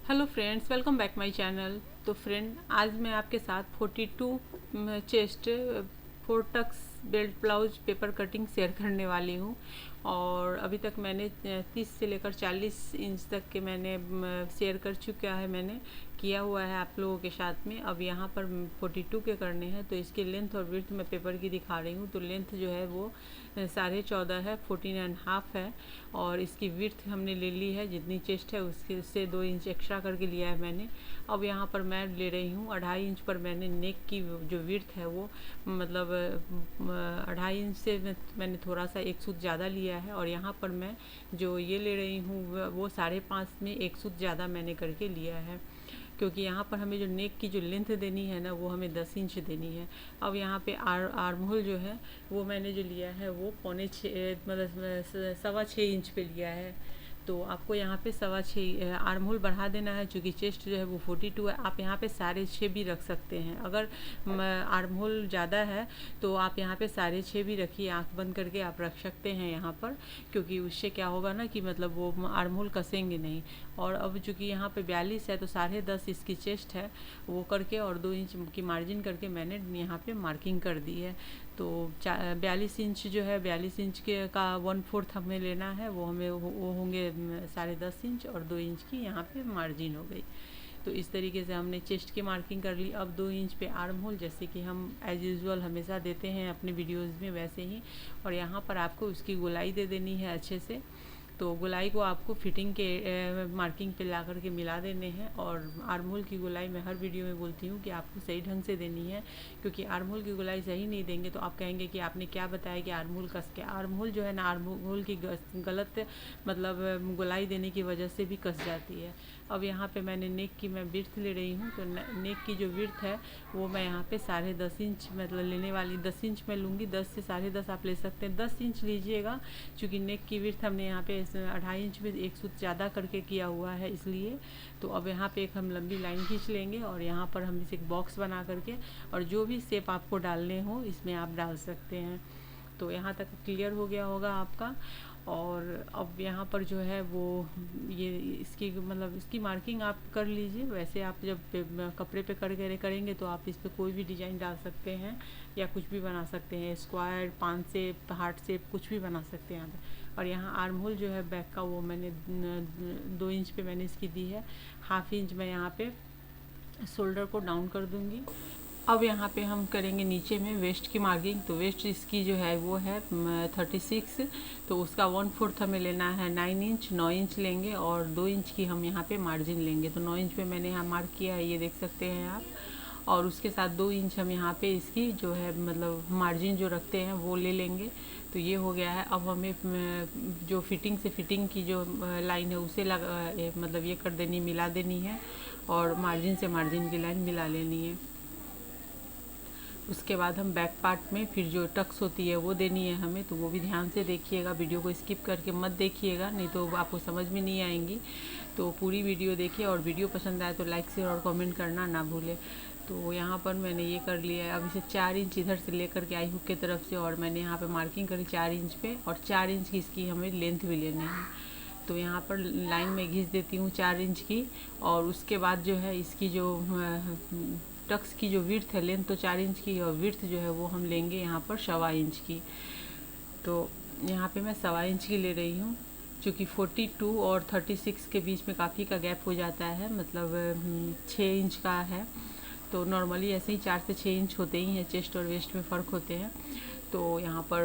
Hello friends, welcome back my channel. तो friend, आज मैं आपके साथ 42 chest 4 tucks belt blouse paper cutting share करने वाली हूँ। और अभी तक मैंने 30 से लेकर 40 इंच तक के मैंने शेयर कर चुका है, मैंने किया हुआ है आप लोगों के साथ में। अब यहाँ पर 42 के करने हैं, तो इसकी लेंथ और विड्थ मैं पेपर की दिखा रही हूँ। तो लेंथ जो है वो 14.5 है, 14.5 है। और इसकी विड्थ हमने ले ली है, जितनी चेस्ट है उसके से 2 इंच एक्स्ट्रा करके लिया है मैंने। अब यहाँ पर मैं ले रही हूँ 2.5 इंच पर। मैंने नेक की जो विड्थ है वो मतलब 2.5 इंच से मैंने थोड़ा सा एक सूत ज़्यादा लिया है। और यहाँ पर मैं जो ये ले रही हूँ वो 5.5 में एक सूत ज़्यादा मैंने करके लिया है, क्योंकि यहाँ पर हमें जो नेक की जो लेंथ देनी है ना, वो हमें 10 इंच देनी है। अब यहाँ पे आर्म होल जो है वो मैंने जो लिया है वो 5.25 मतलब 6.25 इंच पे लिया है। तो आपको यहाँ पे 6.25 आर्म होल बढ़ा देना है, क्योंकि चेस्ट जो है वो 42 है। आप यहाँ पे 6.5 भी रख सकते हैं। अगर आर्म होल ज़्यादा है तो आप यहाँ पे 6.5 भी रखिए, आँख बंद करके आप रख सकते हैं यहाँ पर, क्योंकि उससे क्या होगा ना कि मतलब वो आर्म होल कसेंगे नहीं। और अब चूँकि यहाँ पे 42 है तो 10.5 इसकी चेस्ट है वो करके, और 2 इंच की मार्जिन करके मैंने यहाँ पे मार्किंग कर दी है। तो 42 इंच जो है, 42 इंच के का 1/4 हमें लेना है, वो हमें वो होंगे 10.5 इंच, और 2 इंच की यहाँ पे मार्जिन हो गई। तो इस तरीके से हमने चेस्ट की मार्किंग कर ली। अब 2 इंच पे आर्म होल, जैसे कि हम एज यूजुअल हमेशा देते हैं अपने वीडियोज़ में वैसे ही। और यहाँ पर आपको उसकी गोलाई दे देनी है अच्छे से। तो गोलाई को आपको फिटिंग के मार्किंग पे ला करके मिला देने हैं। और आर्म होल की गोलाई मैं हर वीडियो में बोलती हूँ कि आपको सही ढंग से देनी है, क्योंकि आर्म होल की गोलाई सही नहीं देंगे तो आप कहेंगे कि आपने क्या बताया कि आर्म होल कस के। आर्म होल जो है ना, आर्म होल की गलत मतलब गोलाई देने की वजह से भी कस जाती है। अब यहाँ पे मैंने नेक की मैं विड्थ ले रही हूँ, तो नेक की जो विड्थ है वो मैं यहाँ पे 10.5 इंच मतलब लेने वाली। 10 इंच मैं लूँगी, 10 से 10.5 आप ले सकते हैं, 10 इंच लीजिएगा, क्योंकि नेक की विड्थ हमने यहाँ पे 2.5 इंच में एक सूत ज़्यादा करके किया हुआ है इसलिए। तो अब यहाँ पे एक हम लंबी लाइन खींच लेंगे, और यहाँ पर हम इसे एक बॉक्स बना करके, और जो भी शेप आपको डालने हो इसमें आप डाल सकते हैं। तो यहाँ तक क्लियर हो गया होगा आपका। और अब यहाँ पर जो है वो ये इसकी मतलब इसकी मार्किंग आप कर लीजिए। वैसे आप जब कपड़े पे करेंगे तो आप इस पर कोई भी डिज़ाइन डाल सकते हैं, या कुछ भी बना सकते हैं, स्क्वायर, पान शेप, हार्ट शेप, कुछ भी बना सकते हैं यहाँ पे। और यहाँ आर्म होल जो है बैक का वो मैंने 2 इंच पे मैंने इसकी दी है। 1/2 इंच मैं यहाँ पे शोल्डर को डाउन कर दूँगी। अब यहाँ पे हम करेंगे नीचे में वेस्ट की मार्किंग। तो वेस्ट इसकी जो है वो है 36, तो उसका 1/4 हमें लेना है 9 इंच। 9 इंच लेंगे और 2 इंच की हम यहाँ पे मार्जिन लेंगे। तो 9 इंच पे मैंने यहाँ मार्क किया है, ये देख सकते हैं आप। और उसके साथ 2 इंच हम यहाँ पे इसकी जो है मतलब मार्जिन जो रखते हैं वो ले लेंगे। तो ये हो गया है। अब हमें जो फिटिंग से फिटिंग की जो लाइन है उसे मतलब ये कर देनी, मिला देनी है, और मार्जिन से मार्जिन की लाइन मिला लेनी है। उसके बाद हम बैक पार्ट में फिर जो टक्स होती है वो देनी है हमें, तो वो भी ध्यान से देखिएगा, वीडियो को स्किप करके मत देखिएगा, नहीं तो आपको समझ में नहीं आएंगी। तो पूरी वीडियो देखिए, और वीडियो पसंद आए तो लाइक शेयर और कमेंट करना ना भूलें। तो यहाँ पर मैंने ये कर लिया है। अब इसे 4 इंच इधर से लेकर के आई हुक की तरफ से, और मैंने यहाँ पे मार्किंग करी 4 इंच पे, और 4 इंच की इसकी हमें लेंथ भी लेनी है। तो यहाँ पर लाइन में घिस देती हूँ 4 इंच की। और उसके बाद जो है इसकी जो टक्स की जो विड्थ है, लेंथ तो 4 इंच की है, और विड्थ जो है वो हम लेंगे यहाँ पर 1.25 इंच की। तो यहाँ पे मैं 1.25 इंच की ले रही हूँ, क्योंकि 42 और 36 के बीच में काफ़ी का गैप हो जाता है, मतलब 6 इंच का है। तो नॉर्मली ऐसे ही 4 से 6 इंच होते ही हैं, चेस्ट और वेस्ट में फ़र्क होते हैं। तो यहाँ पर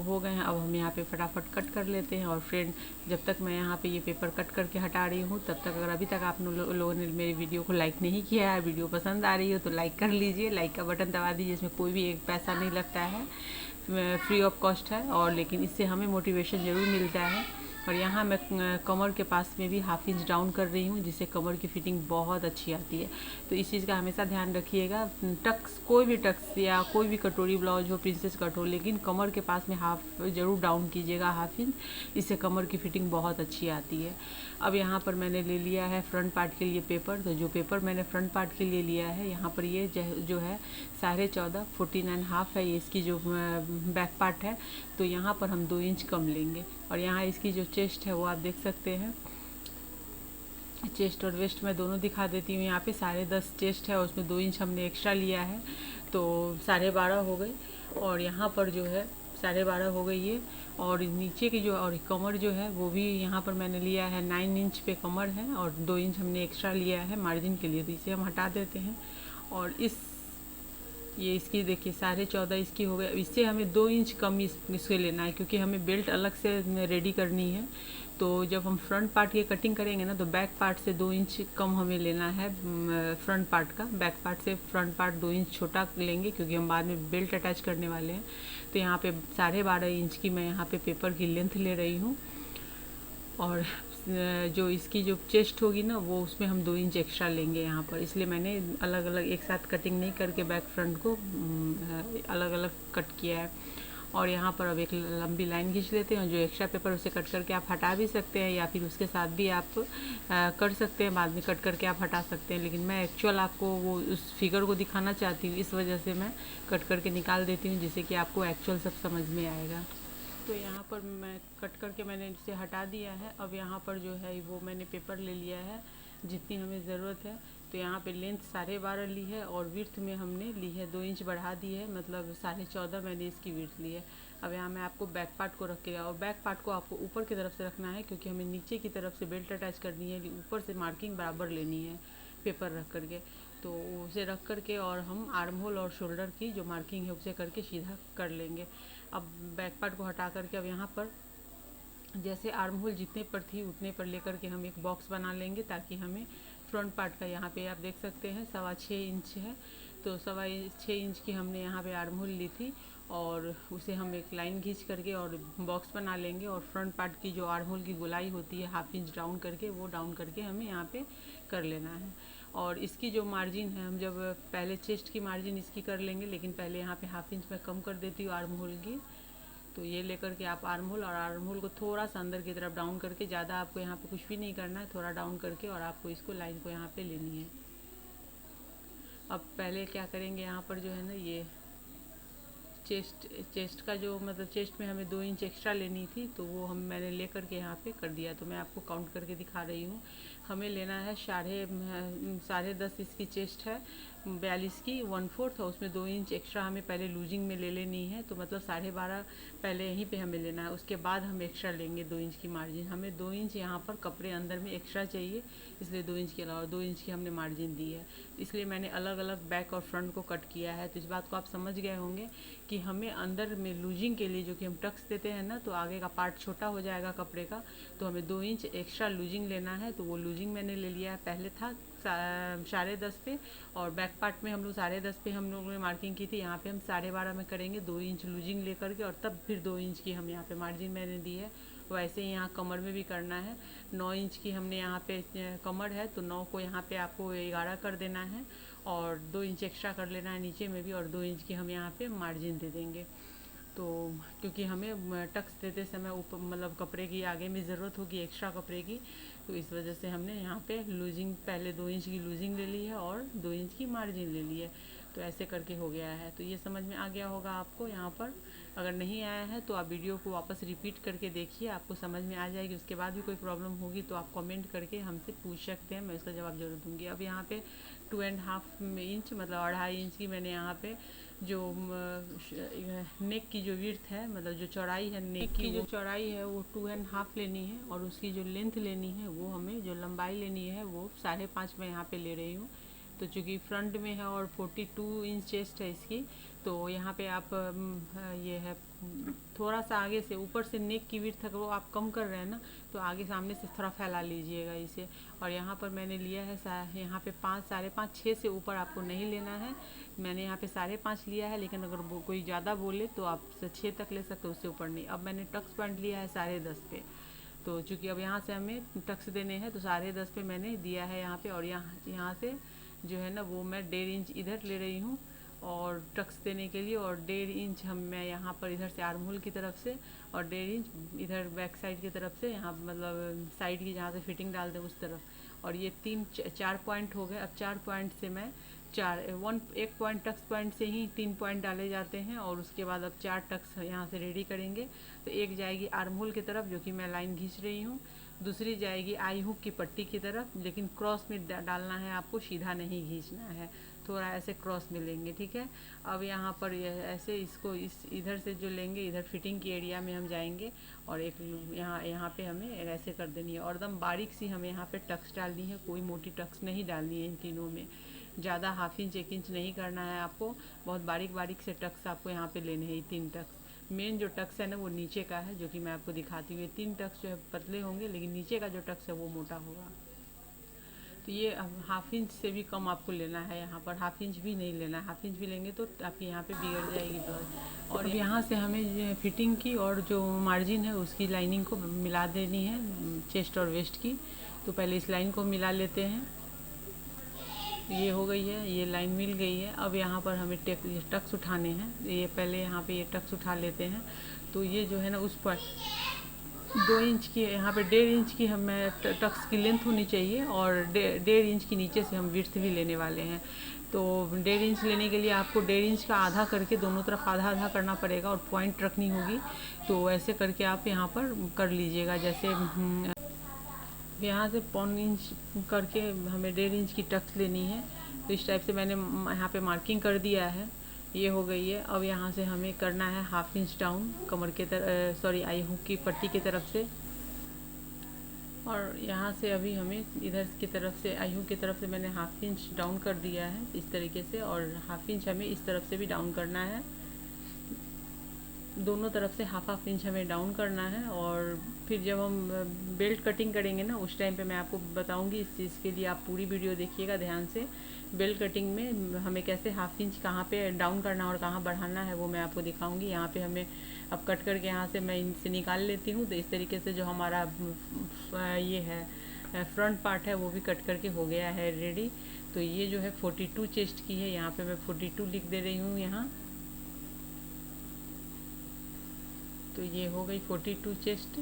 हो गए हैं। अब हम यहाँ पे फटाफट कट कर लेते हैं। और फ्रेंड, जब तक मैं यहाँ पे ये पेपर कट करके हटा रही हूँ तब तक, अगर अभी तक आप लोगों ने मेरी वीडियो को लाइक नहीं किया है, वीडियो पसंद आ रही हो तो लाइक कर लीजिए, लाइक का बटन दबा दीजिए। इसमें कोई भी एक पैसा नहीं लगता है, फ्री ऑफ कॉस्ट है, और लेकिन इससे हमें मोटिवेशन ज़रूर मिलता है। और यहाँ मैं कमर के पास में भी 1/2 इंच डाउन कर रही हूँ, जिससे कमर की फिटिंग बहुत अच्छी आती है। तो इस चीज़ का हमेशा ध्यान रखिएगा। टक्स, कोई भी टक्स या कोई भी कटोरी ब्लाउज हो, प्रिंसेस कट हो, लेकिन कमर के पास में हाफ ज़रूर डाउन कीजिएगा, 1/2 इंच। इससे कमर की फिटिंग बहुत अच्छी आती है। अब यहाँ पर मैंने ले लिया है फ्रंट पार्ट के लिए पेपर। तो जो पेपर मैंने फ्रंट पार्ट के लिए लिया है, यहाँ पर ये जो है 14.5 14.5 है ये इसकी जो बैक पार्ट है। तो यहाँ पर हम 2 इंच कम लेंगे। और यहाँ इसकी जो चेस्ट है वो आप देख सकते हैं, चेस्ट और वेस्ट मैं दोनों दिखा देती हूँ। यहाँ पे 10.5 चेस्ट है और उसमें 2 इंच हमने एक्स्ट्रा लिया है, तो 12.5 हो गई। और यहाँ पर जो है 12.5 हो गई ये। और नीचे की जो और कमर जो है वो भी यहाँ पर मैंने लिया है 9 इंच पे कमर है, और 2 इंच हमने एक्स्ट्रा लिया है मार्जिन के लिए, तो इसे हम हटा देते हैं। और ये इसकी देखिए 14.5 इसकी हो गई। इससे हमें 2 इंच कम इसके लेना है, क्योंकि हमें बेल्ट अलग से रेडी करनी है। तो जब हम फ्रंट पार्ट की कटिंग करेंगे ना, तो बैक पार्ट से 2 इंच कम हमें लेना है फ्रंट पार्ट का। बैक पार्ट से फ्रंट पार्ट 2 इंच छोटा लेंगे, क्योंकि हम बाद में बेल्ट अटैच करने वाले हैं। तो यहाँ पे 12.5 इंच की मैं यहाँ पे पेपर की लेंथ ले रही हूँ। और जो इसकी जो चेस्ट होगी ना, वो उसमें हम 2 इंच एक्स्ट्रा लेंगे यहाँ पर, इसलिए मैंने अलग अलग एक साथ कटिंग नहीं करके बैक फ्रंट को अलग अलग कट किया है। और यहाँ पर अब एक लंबी लाइन खींच लेते हैं। जो एक्स्ट्रा पेपर उसे कट करके आप हटा भी सकते हैं, या फिर उसके साथ भी आप कर सकते हैं, बाद में कट करके आप हटा सकते हैं। लेकिन मैं एक्चुअल आपको वो उस फिगर को दिखाना चाहती हूँ, इस वजह से मैं कट करके निकाल देती हूँ, जिससे कि आपको एक्चुअल सब समझ में आएगा। तो यहाँ पर मैं कट करके मैंने इसे हटा दिया है। अब यहाँ पर जो है वो मैंने पेपर ले लिया है जितनी हमें ज़रूरत है। तो यहाँ पे लेंथ 12.5 ली है, और विर्थ में हमने ली है 2 इंच बढ़ा दी है, मतलब 14.5 मैंने इसकी विर्थ ली है। अब यहाँ मैं आपको बैक पार्ट को रख के, और बैक पार्ट को आपको ऊपर की तरफ से रखना है, क्योंकि हमें नीचे की तरफ से बेल्ट अटैच करनी है, ऊपर से मार्किंग बराबर लेनी है पेपर रख करके। तो उसे रख करके और हम आर्म होल और शोल्डर की जो मार्किंग है उसे करके सीधा कर लेंगे। अब बैक पार्ट को हटा करके अब यहाँ पर जैसे आर्म होल जितने पर थी उतने पर लेकर के हम एक बॉक्स बना लेंगे, ताकि हमें फ्रंट पार्ट का, यहाँ पे आप देख सकते हैं 6.25 इंच है, तो 6.25 इंच की हमने यहाँ पे आर्म होल ली थी, और उसे हम एक लाइन खींच करके और बॉक्स बना लेंगे। और फ्रंट पार्ट की जो आर्म होल की गोलाई होती है 1/2 इंच डाउन करके, वो डाउन करके हमें यहाँ पे कर लेना है। और इसकी जो मार्जिन है, हम जब पहले चेस्ट की मार्जिन इसकी कर लेंगे, लेकिन पहले यहाँ पे 1/2 इंच मैं कम कर देती हूँ आर्म होल की। तो ये लेकर के आप आर्म होल को थोड़ा सा अंदर की तरफ डाउन करके, ज़्यादा आपको यहाँ पे कुछ भी नहीं करना है, थोड़ा डाउन करके, और आपको इसको लाइन को यहाँ पे लेनी है। अब पहले क्या करेंगे, यहाँ पर जो है ना ये चेस्ट का जो मतलब चेस्ट में हमें 2 इंच एक्स्ट्रा लेनी थी, तो वो मैंने ले करके यहाँ पे कर दिया। तो मैं आपको काउंट करके दिखा रही हूँ। हमें लेना है 10.5 इसकी चेस्ट है, 42 की 1/4, और उसमें 2 इंच एक्स्ट्रा हमें पहले लूजिंग में ले लेनी है। तो मतलब 12.5 पहले यहीं पे हमें लेना है, उसके बाद हम एक्स्ट्रा लेंगे 2 इंच की मार्जिन। हमें 2 इंच यहाँ पर कपड़े अंदर में एक्स्ट्रा चाहिए, इसलिए 2 इंच के अलावा 2 इंच की हमने मार्जिन दी है। इसलिए मैंने अलग अलग बैक और फ्रंट को कट किया है। तो इस बात को आप समझ गए होंगे कि हमें अंदर में लूजिंग के लिए, जो कि हम टक्स देते हैं ना, तो आगे का पार्ट छोटा हो जाएगा कपड़े का, तो हमें 2 इंच एक्स्ट्रा लूजिंग लेना है। तो वो लूजिंग मैंने ले लिया है, पहले था 10.5 पे, और बैक पार्ट में हम लोग 10.5 पे हम लोगों ने मार्किंग की थी। यहाँ पे हम 12.5 में करेंगे, 2 इंच लूजिंग लेकर के, और तब फिर 2 इंच की हम यहाँ पे मार्जिन मैंने दी है। वैसे ही यहाँ कमर में भी करना है। 9 इंच की हमने यहाँ पे कमर है, तो 9 को यहाँ पे आपको 11 कर देना है, और 2 इंच एक्स्ट्रा कर लेना है नीचे में भी, और 2 इंच की हम यहाँ पे मार्जिन दे देंगे। तो क्योंकि हमें टक्स देते समय ऊपर मतलब कपड़े की आगे में ज़रूरत होगी एक्स्ट्रा कपड़े की, तो इस वजह से हमने यहाँ पे लूजिंग पहले 2 इंच की लूजिंग ले ली है, और 2 इंच की मार्जिन ले ली है। तो ऐसे करके हो गया है। तो ये समझ में आ गया होगा आपको। यहाँ पर अगर नहीं आया है तो आप वीडियो को वापस रिपीट करके देखिए, आपको समझ में आ जाएगी। उसके बाद भी कोई प्रॉब्लम होगी तो आप कमेंट करके हमसे पूछ सकते हैं, मैं उसका जवाब जरूर दूँगी। अब यहाँ पे 2.5 इंच मतलब 2.5 इंच की मैंने यहाँ पे जो नेक की जो विड्थ है, मतलब जो चौड़ाई है नेक की जो चौड़ाई है वो 2.5 लेनी है, और उसकी जो लेंथ लेनी है वो हमें जो लंबाई लेनी है वो 5.5 मैं यहाँ पे ले रही हूँ। तो चूँकि फ्रंट में है और 42 इंच चेस्ट है इसकी, तो यहाँ पे आप ये है थोड़ा सा आगे से ऊपर से नेक की विड्थ अगर वो आप कम कर रहे हैं ना, तो आगे सामने से थोड़ा फैला लीजिएगा इसे। और यहाँ पर मैंने लिया है यहाँ पे 5, 5.5, 6 से ऊपर आपको नहीं लेना है। मैंने यहाँ पे 5.5 लिया है, लेकिन अगर कोई ज़्यादा बोले तो आप 6 तक ले सकते हो, उससे ऊपर नहीं। अब मैंने टक्स पॉइंट लिया है 10.5 पे, तो चूँकि अब यहाँ से हमें टक्स देने हैं तो 10.5 पे मैंने दिया है यहाँ पे। और यहाँ से जो है ना वो मैं 1.5 इंच इधर ले रही हूँ और टक्स देने के लिए, और 1.5 इंच मैं यहाँ पर इधर से आर्म होल की तरफ से, और 1.5 इंच इधर बैक साइड की तरफ से, यहाँ मतलब साइड की जहाँ से फिटिंग डाल दें उस तरफ। और ये 4 पॉइंट हो गए। अब 4 पॉइंट से मैं एक पॉइंट टक्स पॉइंट से ही 3 पॉइंट डाले जाते हैं, और उसके बाद अब 4 टक्स यहाँ से रेडी करेंगे। तो एक जाएगी आर्म होल की तरफ, जो कि मैं लाइन खींच रही हूँ, दूसरी जाएगी आई हुक की पट्टी की तरफ, लेकिन क्रॉस में डालना है आपको, सीधा नहीं खींचना है, थोड़ा ऐसे क्रॉस में लेंगे, ठीक है। अब यहाँ पर ऐसे इसको इस इधर से जो लेंगे, इधर फिटिंग की एरिया में हम जाएंगे और एक यहाँ पे हमें ऐसे कर देनी है और एकदम बारीक सी हमें यहाँ पे टक्स डालनी है, कोई मोटी टक्स नहीं डालनी है इन तीनों में, ज़्यादा हाफ इंच 1 इंच नहीं करना है आपको, बहुत बारीक बारीक से टक्स आपको यहाँ पे लेने हैं। 3 टक्स, मेन जो टक्स है ना वो नीचे का है, जो कि मैं आपको दिखाती हूँ। 3 टक्स जो है पतले होंगे, लेकिन नीचे का जो टक्स है वो मोटा होगा। तो ये हाफ इंच से भी कम आपको लेना है, यहाँ पर हाफ इंच भी नहीं लेना है, हाफ इंच भी लेंगे तो आपकी यहाँ पे बिगड़ जाएगी ब्लाउज। और यहाँ से हमें फिटिंग की और जो मार्जिन है उसकी लाइनिंग को मिला देनी है, चेस्ट और वेस्ट की। तो पहले इस लाइन को मिला लेते हैं, ये हो गई है, ये लाइन मिल गई है। अब यहाँ पर हमें टक्स उठाने हैं, ये पहले यहाँ पे ये टक्स उठा लेते हैं। तो ये जो है ना उस पर 2 इंच की, यहाँ पे 1.5 इंच की हमें टक्स की लेंथ होनी चाहिए और 1.5 इंच की नीचे से हम विड्थ भी लेने वाले हैं। तो 1.5 इंच लेने के लिए आपको 1.5 इंच का आधा करके दोनों तरफ आधा आधा करना पड़ेगा और पॉइंट रखनी होगी। तो ऐसे करके आप यहाँ पर कर लीजिएगा। जैसे यहाँ से 1.25 इंच करके हमें 1.5 इंच की टक्स लेनी है। तो इस टाइप से मैंने यहाँ पे मार्किंग कर दिया है, ये हो गई है। अब यहाँ से हमें करना है हाफ इंच डाउन कमर के तरफ, सॉरी आई हुक की पट्टी की तरफ से। और यहाँ से अभी हमें इधर की तरफ से आई हुक की तरफ से मैंने हाफ इंच डाउन कर दिया है इस तरीके से, और हाफ इंच हमें इस तरफ से भी डाउन करना है। दोनों तरफ से हाफ इंच हमें डाउन करना है। और फिर जब हम बेल्ट कटिंग करेंगे ना, उस टाइम पे मैं आपको बताऊंगी, इस चीज़ के लिए आप पूरी वीडियो देखिएगा ध्यान से। बेल्ट कटिंग में हमें कैसे हाफ इंच कहाँ पे डाउन करना और कहाँ बढ़ाना है वो मैं आपको दिखाऊंगी। यहाँ पे हमें अब कट करके यहाँ से मैं इनसे निकाल लेती हूँ। तो इस तरीके से जो हमारा ये है फ्रंट पार्ट है वो भी कट करके हो गया है रेडी। तो ये जो है 42 चेस्ट की है, यहाँ पे मैं 42 लिख दे रही हूँ यहाँ। तो ये हो गई 42 चेस्ट।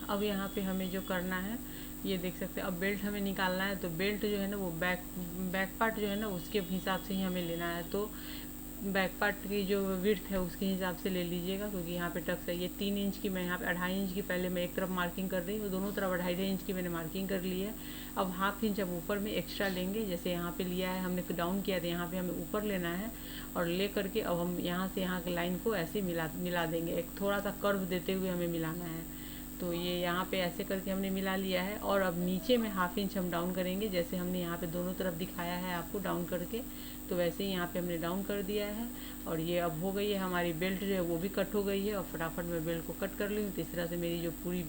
अब यहाँ पे हमें जो करना है ये देख सकते हैं। अब बेल्ट हमें निकालना है, तो बेल्ट जो है ना वो बैक पार्ट जो है ना उसके हिसाब से ही हमें लेना है। तो बैक पार्ट की जो विड्थ है उसके हिसाब से ले लीजिएगा, क्योंकि यहाँ पे टक्स है। ये 3 इंच की, मैं यहाँ पे 2.5 इंच की पहले मैं एक तरफ मार्किंग कर रही हूँ, दोनों तरफ 2.5 इंच की मैंने मार्किंग कर ली है। अब हाफ इंच अब ऊपर में एक्स्ट्रा लेंगे, जैसे यहाँ पे लिया है हमने डाउन किया था, यहाँ पे हमें ऊपर लेना है और ले करके अब हम यहाँ से यहाँ की लाइन को ऐसे मिला देंगे, एक थोड़ा सा कर्व देते हुए हमें मिलाना है। तो ये यहाँ पे ऐसे करके हमने मिला लिया है। और अब नीचे में हाफ इंच हम डाउन करेंगे, जैसे हमने यहाँ पे दोनों तरफ दिखाया है आपको डाउन करके, तो वैसे ही यहाँ पे हमने डाउन कर दिया है। और ये अब हो गई है हमारी बेल्ट जो है वो भी कट हो गई है, और फटाफट मैं बेल्ट को कट कर ली हूँ। तो इस तरह से मेरी जो पूरी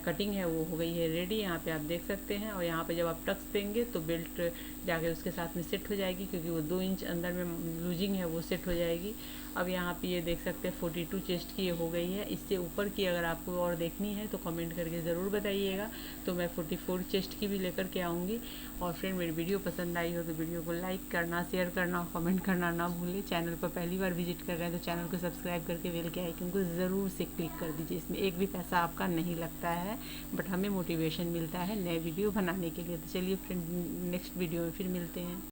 कटिंग है वो हो गई है रेडी, यहाँ पे आप देख सकते हैं। और यहाँ पे जब आप टक्स देंगे तो बेल्ट जाके उसके साथ में सेट हो जाएगी, क्योंकि वो 2 इंच अंदर में लूजिंग है वो सेट हो जाएगी। अब यहाँ पे ये देख सकते हैं 42 चेस्ट की ये हो गई है। इससे ऊपर की अगर आपको और देखनी है तो कमेंट करके ज़रूर बताइएगा, तो मैं 44 चेस्ट की भी लेकर के आऊँगी। और फ्रेंड मेरी वीडियो पसंद आई हो तो वीडियो को लाइक करना, शेयर करना और कमेंट करना ना भूलें। चैनल पर पहली बार विजिट कर रहे हैं तो चैनल को सब्सक्राइब करके बेल के आइकन को ज़रूर से क्लिक कर दीजिए। इसमें एक भी पैसा आपका नहीं लगता है, बट हमें मोटिवेशन मिलता है नए वीडियो बनाने के लिए। तो चलिए फ्रेंड नेक्स्ट वीडियो में फिर मिलते हैं।